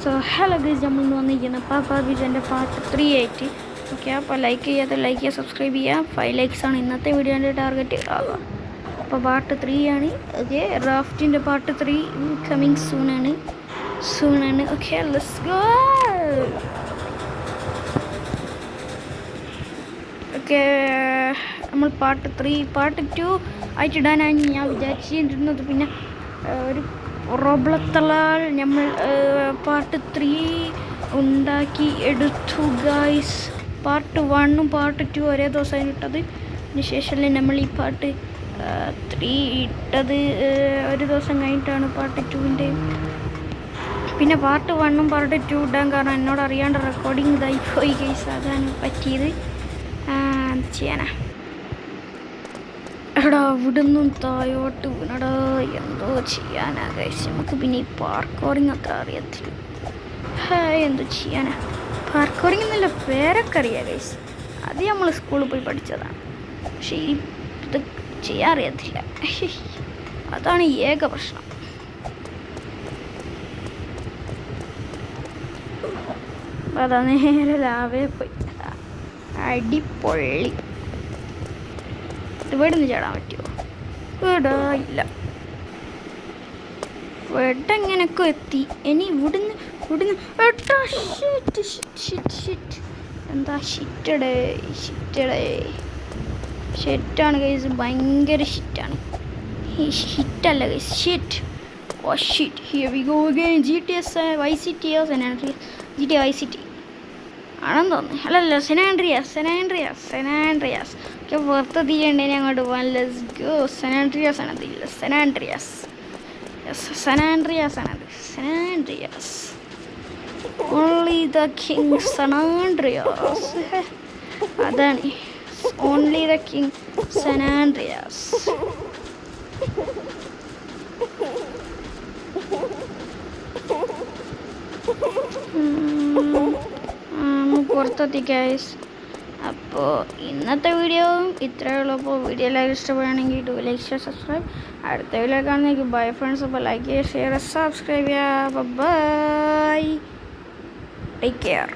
So hello guys, നമ്മൾ വന്നിരിക്കുന്നത് പാപ്പ വിജൻ്റെ പാർട്ട് 3 ആയിട്ട്. ഓക്കെ, അപ്പോൾ ലൈക്ക് ചെയ്യുക, സബ്സ്ക്രൈബ് ചെയ്യുക. 5 ലൈക്സാണ് ഇന്നത്തെ വീഡിയോൻ്റെ ടാർഗറ്റ് ആവുക. അപ്പോൾ പാർട്ട് 3 ആണ്. ഓക്കെ, റാഫ്റ്റിൻ്റെ പാർട്ട് 3 കമ്മിങ് സൂണാണ്. Okay, let's go. ഓക്കെ, നമ്മൾ പാർട്ട് 3 പാർട്ട് 2 ആയിട്ടിടാനാണ് ഞാൻ വിചാരിച്ചിരുന്നത്. പിന്നെ ഒരു റോബ്ലക്കളാൽ നമ്മൾ പാർട്ട് 3 ഉണ്ടാക്കി എടുത്തു ഗൈസ്. പാർട്ട് 1ഉം പാർട്ട് 2 ഒരേ ദിവസമാണ് ഇട്ടത്. അതിന് ശേഷമല്ലേ നമ്മൾ ഈ പാർട്ട് 3 ഇട്ടത്. ഒരു ദിവസം കഴിഞ്ഞിട്ടാണ് പാർട്ട് 2ൻ്റെ. പിന്നെ പാർട്ട് 1ഉം പാർട്ട് 2 ഇടാൻ കാരണം എന്നോട് അറിയാണ്ട് റെക്കോർഡിങ് ഇതായി പോയി ഗൈസ്. അതാണ് പറ്റിയത്. ചെയ്യാനാ എടാ ഇവിടുന്നും താഴോട്ട് വീണടാ, എന്തോ ചെയ്യാനാ ഗൈസ്. നമുക്ക് പിന്നെ ഈ പാർക്കോറിങ് അത്ര അറിയത്തില്ല. എന്തോ ചെയ്യാനാ, പാർക്കോറിങ് എന്നല്ല പേരൊക്കെ അറിയാം ഗൈസ്. അത് നമ്മൾ സ്കൂളിൽ പോയി പഠിച്ചതാണ്. പക്ഷേ ഇത് ചെയ്യാൻ അറിയത്തില്ല. അതാണ് ഏക പ്രശ്നം. അതാ നേരെ ലാവേ പോയി. അടിപൊളി. ഇവിടെ നിന്ന് ചാടാൻ പറ്റുമോ? ഇവിടെ ഇല്ല. ഇവിടെ എങ്ങനെയൊക്കെ എത്തി. ഇനി ഇവിടുന്ന് എന്താ ഷിറ്റാണ് ഗൈസ്. ഭയങ്കര ഷിറ്റാണ്. ഹിറ്റല്ല guys, shit. Oh shit, here we go again. GTA Vice City GTA Vice City ആണെന്ന് തോന്നുന്നു. അല്ലല്ല, സെനാൻഡ്രിയാസ്. ഒക്കെ പുറത്ത് തീയണ്ടേനെ അങ്ങോട്ട് പോകാൻ. Let's go. സെനാൻഡ്രിയാസ് ആണത്. ഇല്ല, സെനാൻഡ്രിയാസ് ആണത്. Only the king San Andreas. അതാണ് ഓൺലി ദ കിങ് സെനാൻഡ്രിയാസ്. പുറത്തെത്തി ഗൈസ്. അപ്പോൾ ഇന്നത്തെ വീഡിയോ ഇത്രയേ ഉള്ളൂ. അപ്പോൾ വീഡിയോ എല്ലാവരും ഇഷ്ടപ്പെടുകയാണെങ്കിൽ ലൈക്ക് ഷെയർ സബ്സ്ക്രൈബ്. അടുത്ത വീഡിയോ കാണുന്നെങ്കിൽ ബൈ ഫ്രണ്ട്സ്. അപ്പോൾ ലൈക്ക് ചെയ്യുക, ഷെയർ, സബ്സ്ക്രൈബ് ചെയ്യുക. Bye, take care.